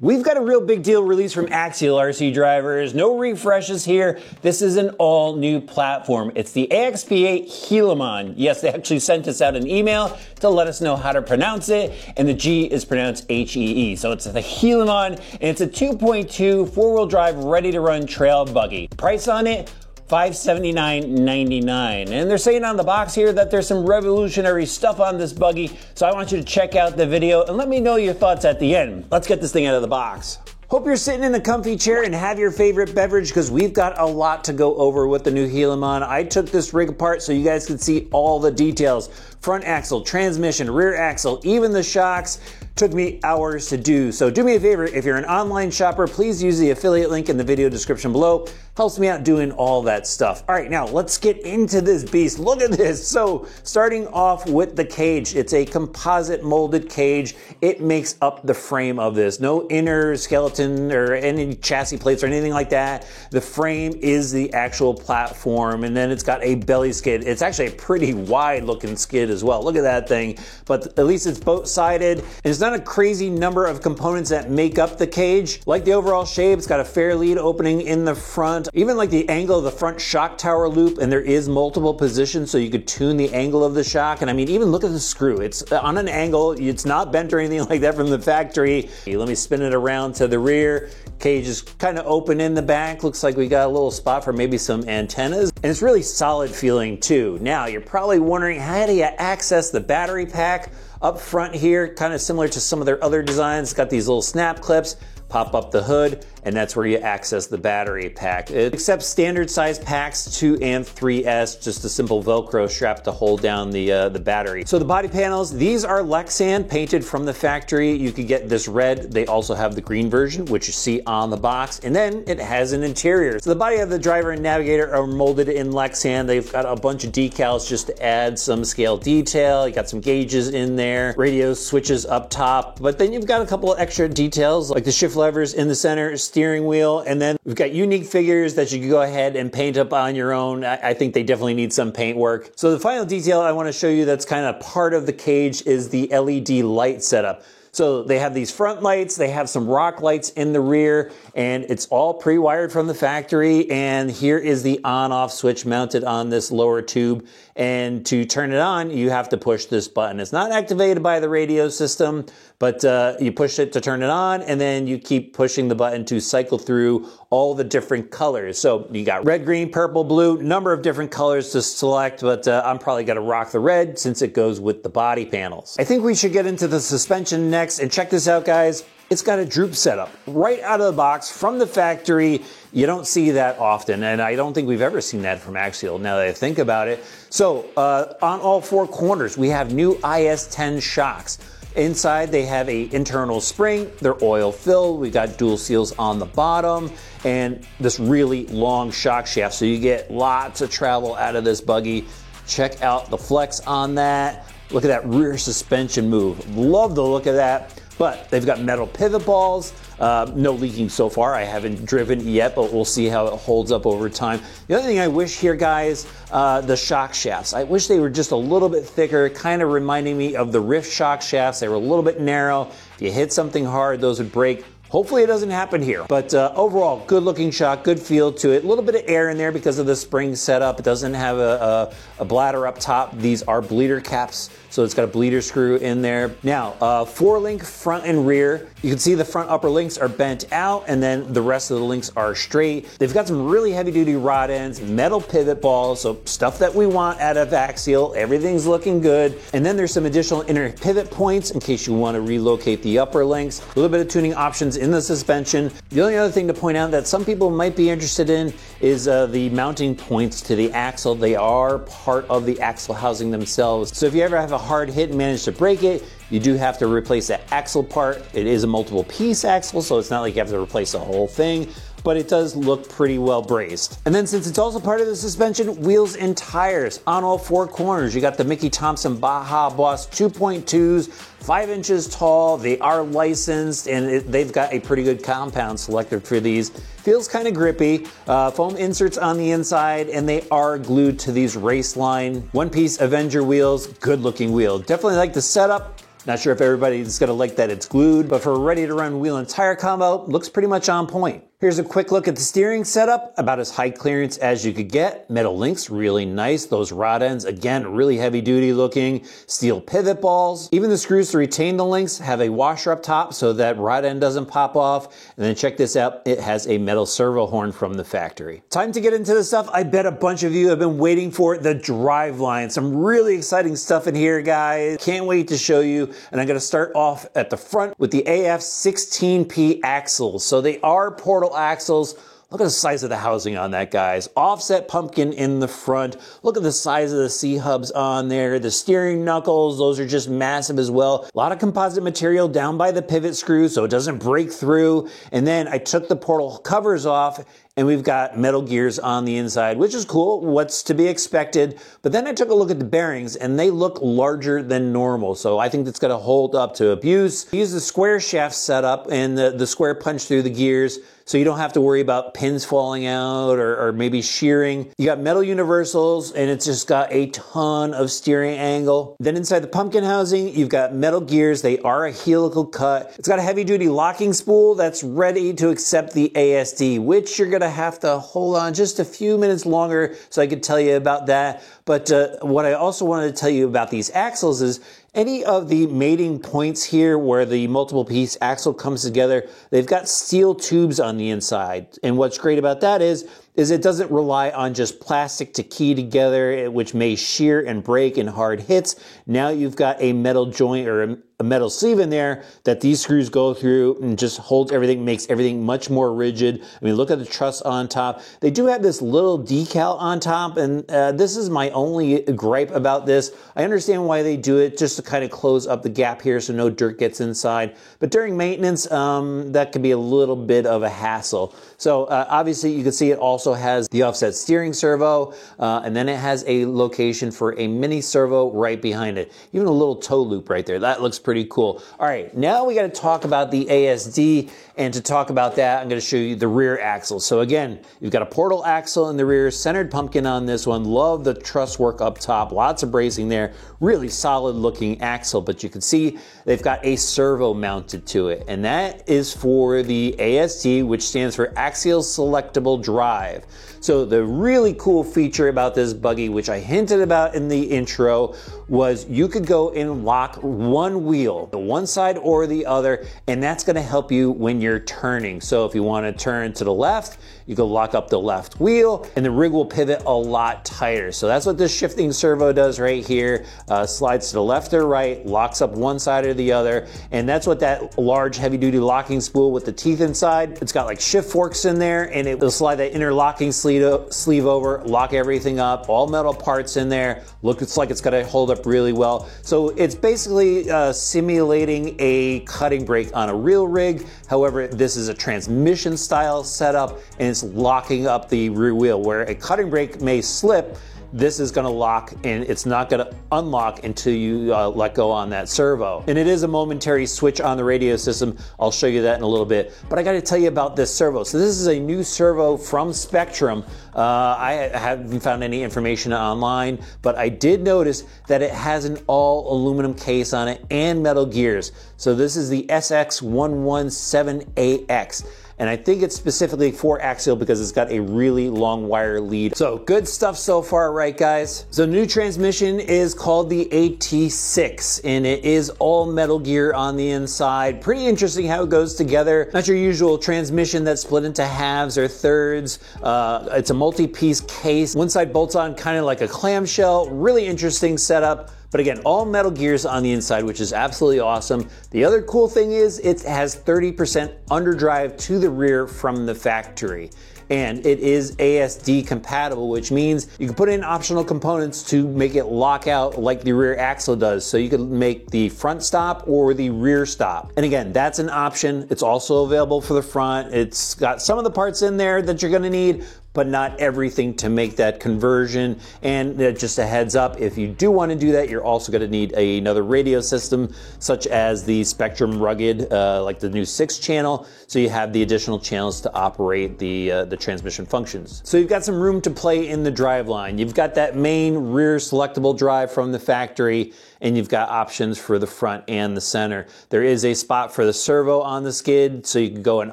We've got a real big deal release from Axial RC drivers. No refreshes here. This is an all new platform. It's the AXP8 Heliman. Yes, they actually sent us out an email to let us know how to pronounce it, and the G is pronounced H-E-E. So it's the Heliman, and it's a 2.2 four-wheel drive ready to run trail buggy. Price on it, $579.99. And they're saying on the box here that there's some revolutionary stuff on this buggy, so I want you to check out the video and let me know your thoughts at the end. Let's get this thing out of the box. Hope you're sitting in a comfy chair and have your favorite beverage, because we've got a lot to go over with the new Heliman. I took this rig apart so you guys can see all the details. Front axle, transmission, rear axle, even the shocks. Took me hours to do. So do me a favor, if you're an online shopper, please use the affiliate link in the video description below. Helps me out doing all that stuff. All right, now let's get into this beast. Look at this. So starting off with the cage, it's a composite molded cage. It makes up the frame of this. No inner skeleton or any chassis plates or anything like that. The frame is the actual platform, and then it's got a belly skid. It's actually a pretty wide looking skid as well. Look at that thing, but at least it's boat sided. It's not a crazy number of components that make up the cage. Like the overall shape, it's got a fair lead opening in the front. Even like the angle of the front shock tower loop, and there is multiple positions so you could tune the angle of the shock. And I mean, even look at the screw. It's on an angle. It's not bent or anything like that from the factory. Let me spin it around to the rear. Cage is kind of open in the back. Looks like we got a little spot for maybe some antennas. And it's really solid feeling too. Now, you're probably wondering, how do you access the battery pack? Up front here, kind of similar to some of their other designs, it's got these little snap clips. Pop up the hood, and that's where you access the battery pack. It accepts standard size packs 2 and 3S, just a simple Velcro strap to hold down the battery. So the body panels, these are Lexan painted from the factory. You could get this red. They also have the green version, which you see on the box, and then it has an interior. So the body of the driver and navigator are molded in Lexan. They've got a bunch of decals just to add some scale detail. You got some gauges in there, radio switches up top, but then you've got a couple of extra details like the shift levers in the center, steering wheel, and then we've got unique figures that you can go ahead and paint up on your own. I think they definitely need some paint work. So the final detail I want to show you that's kind of part of the cage is the LED light setup. So they have these front lights, they have some rock lights in the rear, and it's all pre-wired from the factory. And here is the on-off switch mounted on this lower tube. And to turn it on, you have to push this button. It's not activated by the radio system, but you push it to turn it on, and then you keep pushing the button to cycle through all the different colors. So you got red, green, purple, blue, number of different colors to select, but I'm probably gonna rock the red since it goes with the body panels. I think we should get into the suspension next, and check this out, guys. It's got a droop setup right out of the box from the factory. You don't see that often, and I don't think we've ever seen that from Axial now that I think about it. So on all four corners, we have new IS-10 shocks. Inside, they have an internal spring. They're oil filled. We got dual seals on the bottom and this really long shock shaft. So you get lots of travel out of this buggy. Check out the flex on that. Look at that rear suspension move. Love the look of that. But they've got metal pivot balls. No leaking so far. I haven't driven yet, but we'll see how it holds up over time. The other thing I wish here, guys, the shock shafts. I wish they were just a little bit thicker, kind of reminding me of the Rift shock shafts. They were a little bit narrow. If you hit something hard, those would break. Hopefully it doesn't happen here. But overall, good looking shock, good feel to it. A little bit of air in there because of the spring setup. It doesn't have a bladder up top. These are bleeder caps, so it's got a bleeder screw in there. Now, 4-link front and rear. You can see the front upper links are bent out, and then the rest of the links are straight. They've got some really heavy duty rod ends, metal pivot balls, so stuff that we want out of Axial. Everything's looking good. And then there's some additional inner pivot points in case you want to relocate the upper links. A little bit of tuning options in the suspension. The only other thing to point out that some people might be interested in is the mounting points to the axle. They are part of the axle housing themselves. So if you ever have a hard hit and manage to break it, you do have to replace that axle part. It is a multiple piece axle, so it's not like you have to replace the whole thing, but it does look pretty well braced. And then since it's also part of the suspension, wheels and tires on all four corners. You got the Mickey Thompson Baja Boss 2.2s, 5 inches tall. They are licensed, and they've got a pretty good compound selected for these. Feels kind of grippy. Foam inserts on the inside, and they are glued to these Raceline one-piece Avenger wheels. Good looking wheel. Definitely like the setup. Not sure if everybody's gonna like that it's glued, but for a ready to run wheel and tire combo, looks pretty much on point. Here's a quick look at the steering setup, about as high clearance as you could get. Metal links, really nice. Those rod ends, again, really heavy duty looking. Steel pivot balls. Even the screws to retain the links have a washer up top so that rod end doesn't pop off. And then check this out, it has a metal servo horn from the factory. Time to get into the stuff I bet a bunch of you have been waiting for, the driveline. Some really exciting stuff in here, guys. Can't wait to show you. And I'm gonna start off at the front with the AF16P axles. So they are portal axles. Look at the size of the housing on that, guys. Offset pumpkin in the front. Look at the size of the C-hubs on there. The steering knuckles, those are just massive as well. A lot of composite material down by the pivot screw so it doesn't break through. And then I took the portal covers off and we've got metal gears on the inside, which is cool, what's to be expected. But then I took a look at the bearings and they look larger than normal. So I think that's gonna hold up to abuse. I use the square shaft setup and the square punch through the gears so you don't have to worry about pins falling out or maybe shearing. You got metal universals and it's just got a ton of steering angle. Then inside the pumpkin housing, you've got metal gears. They are a helical cut. It's got a heavy duty locking spool that's ready to accept the ASD, which you're gonna have to hold on just a few minutes longer so I could tell you about that. But what I also wanted to tell you about these axles is any of the mating points here where the multiple piece axle comes together, they've got steel tubes on the inside. And what's great about that is it doesn't rely on just plastic to key together, which may shear and break in hard hits. Now you've got a metal joint or a metal sleeve in there that these screws go through and just holds everything, makes everything much more rigid. I mean, look at the truss on top. They do have this little decal on top, and this is my only gripe about this. I understand why they do it, just to kind of close up the gap here so no dirt gets inside. But during maintenance, that can be a little bit of a hassle. So obviously you can see it also has the offset steering servo, and then it has a location for a mini servo right behind it. Even a little toe loop right there. That looks pretty cool. All right, now we got to talk about the ASD, and to talk about that, I'm going to show you the rear axle. So again, you've got a portal axle in the rear, centered pumpkin on this one. Love the truss work up top, lots of bracing there, really solid looking axle, but you can see they've got a servo mounted to it, and that is for the ASD, which stands for Axial Selectable Drive. So the really cool feature about this buggy, which I hinted about in the intro, was you could go and lock one wheel, the one side or the other, and that's gonna help you when you're turning. So if you wanna turn to the left, you can lock up the left wheel and the rig will pivot a lot tighter. So that's what this shifting servo does right here. Slides to the left or right, locks up one side or the other, and that's what that large heavy duty locking spool with the teeth inside, it's got like shift forks in there, and it will slide that inner locking sleeve over, lock everything up, all metal parts in there. Looks like it's gonna hold up really well. So it's basically simulating a cutting brake on a real rig. However, this is a transmission style setup and it's locking up the rear wheel. Where a cutting brake may slip, this is gonna lock and it's not gonna unlock until you let go on that servo. And it is a momentary switch on the radio system. I'll show you that in a little bit. But I gotta tell you about this servo. So this is a new servo from Spektrum. I haven't found any information online, but I did notice that it has an all aluminum case on it and metal gears. So this is the SX117AX. And I think it's specifically for axial because it's got a really long wire lead. So good stuff so far, right guys? So the new transmission is called the AT6 and it is all metal gear on the inside. Pretty interesting how it goes together. Not your usual transmission that's split into halves or thirds. It's a multi-piece case. One side bolts on kind of like a clamshell. Really interesting setup. But again, all metal gears on the inside, which is absolutely awesome. The other cool thing is it has 30% underdrive to the rear from the factory. And it is ASD compatible, which means you can put in optional components to make it lock out like the rear axle does. So you can make the front stop or the rear stop. And again, that's an option. It's also available for the front. It's got some of the parts in there that you're gonna need, but not everything to make that conversion. And just a heads up, if you do want to do that, you're also going to need another radio system, such as the Spektrum Rugged, like the new 6 channel. So you have the additional channels to operate the transmission functions. So you've got some room to play in the driveline. You've got that main rear selectable drive from the factory, and you've got options for the front and the center. There is a spot for the servo on the skid, so you can go and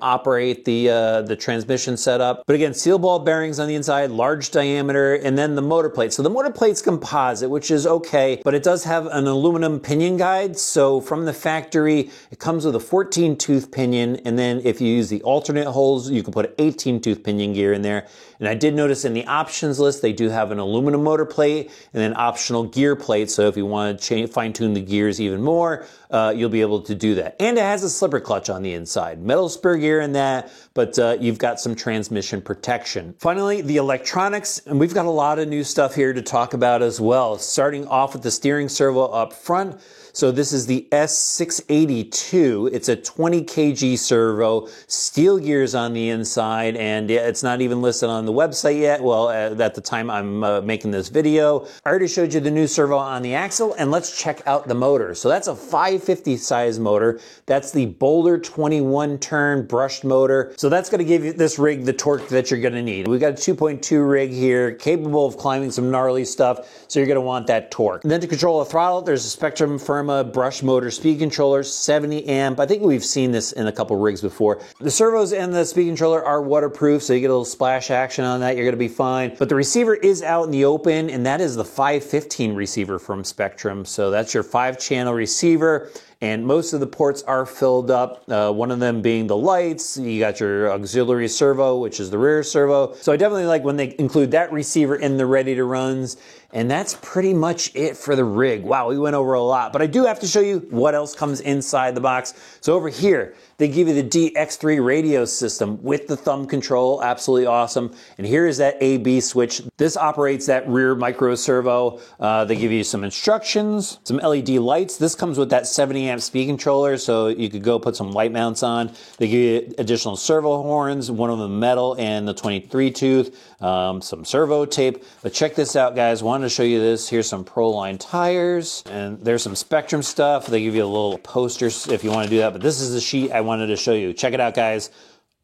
operate the transmission setup. But again, seal ball bearings on the inside, large diameter, and then the motor plate. So the motor plate's composite, which is okay, but it does have an aluminum pinion guide. So from the factory, it comes with a 14-tooth pinion, and then if you use the alternate holes, you can put an 18-tooth pinion gear in there. And I did notice in the options list, they do have an aluminum motor plate and an optional gear plate. So if you want to fine-tune the gears even more, you'll be able to do that. And it has a slipper clutch on the inside. Metal spur gear in that, but you've got some transmission protection. Finally, the electronics, and we've got a lot of new stuff here to talk about as well. Starting off with the steering servo up front. So this is the S682. It's a 20 kg servo, steel gears on the inside, and it's not even listed on the website yet. Well, at the time I'm making this video. I already showed you the new servo on the axle, and let's check out the motor. So that's a 550 size motor. That's the Boulder 21 turn brushed motor. So that's gonna give you this rig the torque that you're gonna need. We've got a 2.2 rig here, capable of climbing some gnarly stuff, so you're gonna want that torque. And then to control the throttle, there's a Spectrum Firma brush motor speed controller, 70 amp. I think we've seen this in a couple rigs before. The servos and the speed controller are waterproof, so you get a little splash action on that, you're gonna be fine. But the receiver is out in the open, and that is the 515 receiver from Spectrum. So that's your 5-channel receiver. And most of the ports are filled up, one of them being the lights. You got your auxiliary servo, which is the rear servo. So I definitely like when they include that receiver in the ready to runs. And that's pretty much it for the rig. Wow, we went over a lot, but I do have to show you what else comes inside the box. So over here, they give you the DX3 radio system with the thumb control, absolutely awesome. And here is that AB switch. This operates that rear micro servo. They give you some instructions, some LED lights. This comes with that 70 amp speed controller, so you could go put some light mounts on. They give you additional servo horns, one of them metal and the 23 tooth, some servo tape. But check this out, guys. Wanted to show you this. Here's some Proline tires, and there's some Spectrum stuff. They give you a little poster if you want to do that, but this is the sheet I wanted to show you. Check it out, guys.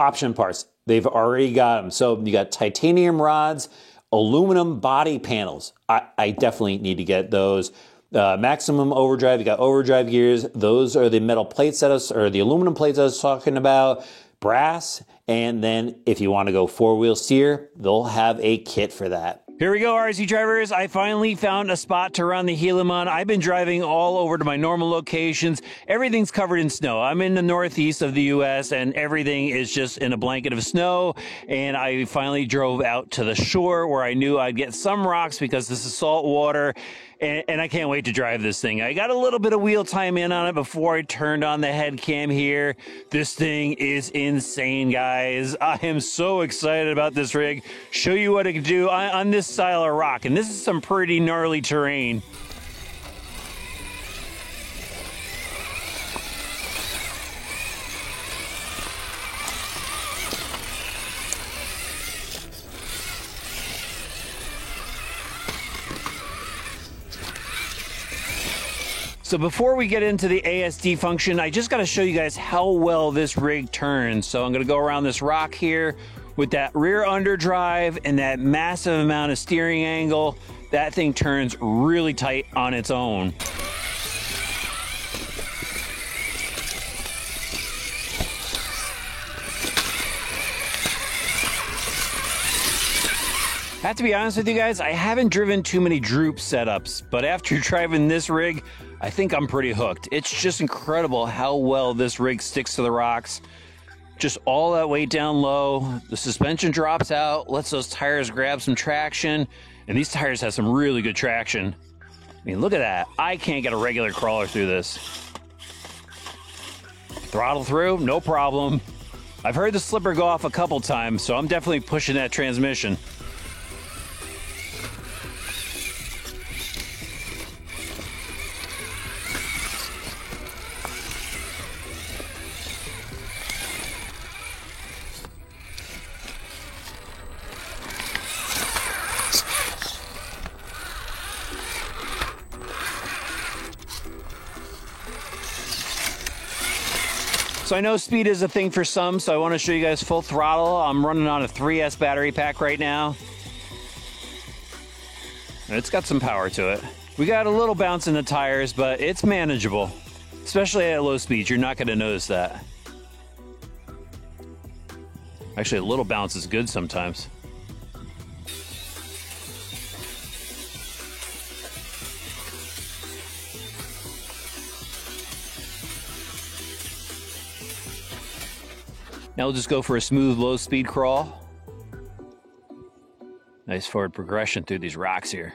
Option parts, they've already got them. So you got titanium rods, aluminum body panels. I definitely need to get those. Maximum overdrive, you got overdrive gears. Those are the metal plates or the aluminum plates I was talking about. Brass, and then if you want to go 4-wheel steer, they'll have a kit for that. Here we go, RC drivers. I finally found a spot to run the Heliman. I've been driving all over to my normal locations. Everything's covered in snow. I'm in the northeast of the US, and everything is just in a blanket of snow. And I finally drove out to the shore where I knew I'd get some rocks because this is salt water. And I can't wait to drive this thing. I got a little bit of wheel time in on it before I turned on the head cam here. This thing is insane, guys. I am so excited about this rig. Show you what it can do on this style of rock. And this is some pretty gnarly terrain. So before we get into the ASD function, I just got to show you guys how well this rig turns. So I'm going to go around this rock here with that rear underdrive and that massive amount of steering angle. That thing turns really tight on its own. I have to be honest with you guys, I haven't driven too many droop setups, but after driving this rig, I think I'm pretty hooked. It's just incredible how well this rig sticks to the rocks. Just all that weight down low, the suspension drops out, lets those tires grab some traction, and these tires have some really good traction. I mean, look at that. I can't get a regular crawler through this. Throttle through, no problem. I've heard the slipper go off a couple times, so I'm definitely pushing that transmission. So I know speed is a thing for some, so I want to show you guys full throttle. I'm running on a 3S battery pack right now. And it's got some power to it. We got a little bounce in the tires, but it's manageable. Especially at low speeds, you're not going to notice that. Actually, a little bounce is good sometimes. Now we'll just go for a smooth low speed crawl. Nice forward progression through these rocks here.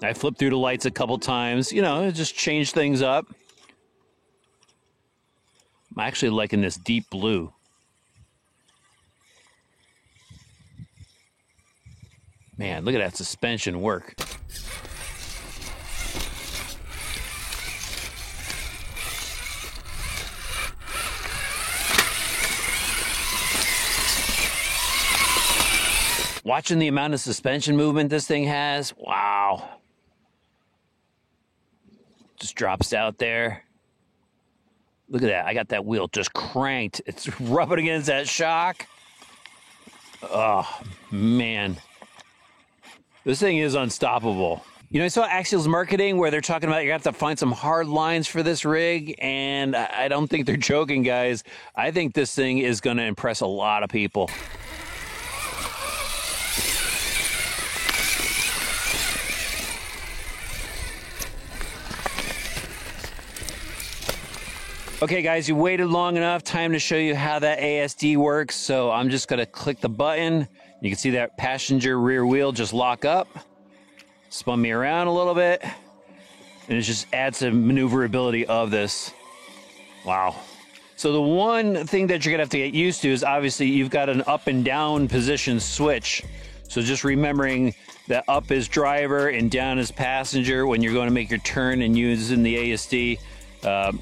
I flipped through the lights a couple times, you know, just change things up. I'm actually liking this deep blue. Man, look at that suspension work. Watching the amount of suspension movement this thing has, wow. Just drops out there. Look at that, I got that wheel just cranked. It's rubbing against that shock. Oh, man. This thing is unstoppable. You know, I saw Axial's marketing where they're talking about you're gonna have to find some hard lines for this rig, and I don't think they're joking, guys. I think this thing is gonna impress a lot of people. Okay guys, you waited long enough. Time to show you how that ASD works. So I'm just gonna click the button. You can see that passenger rear wheel just lock up. Spun me around a little bit. And it just adds to maneuverability of this. Wow. So the one thing that you're gonna have to get used to is obviously you've got an up and down position switch. So just remembering that up is driver and down is passenger when you're going to make your turn and using the ASD.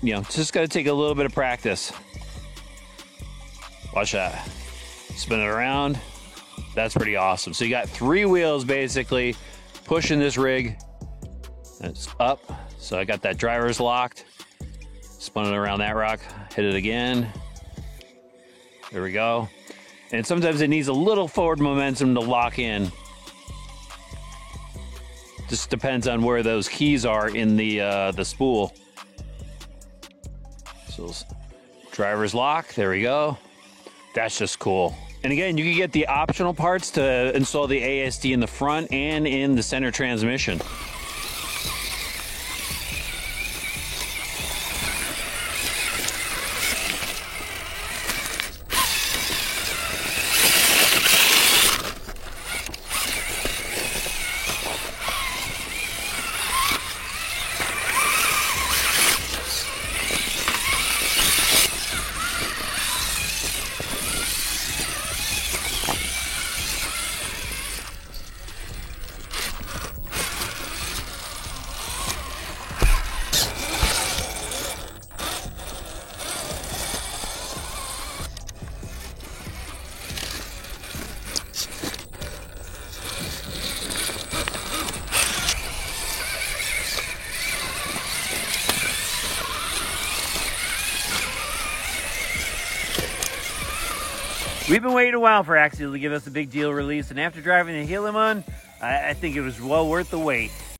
You know, it's just got to take a little bit of practice. Watch that. Spin it around. That's pretty awesome. So you got 3 wheels basically pushing this rig. It's up. So I got that driver's locked. Spun it around that rock. Hit it again. There we go. And sometimes it needs a little forward momentum to lock in. Just depends on where those keys are in the spool. So driver's lock, there we go. That's just cool. And again, you can get the optional parts to install the ASD in the front and in the center transmission. We've been waiting a while for Axial to give us a big deal release, and after driving the Heliman, I think it was well worth the wait.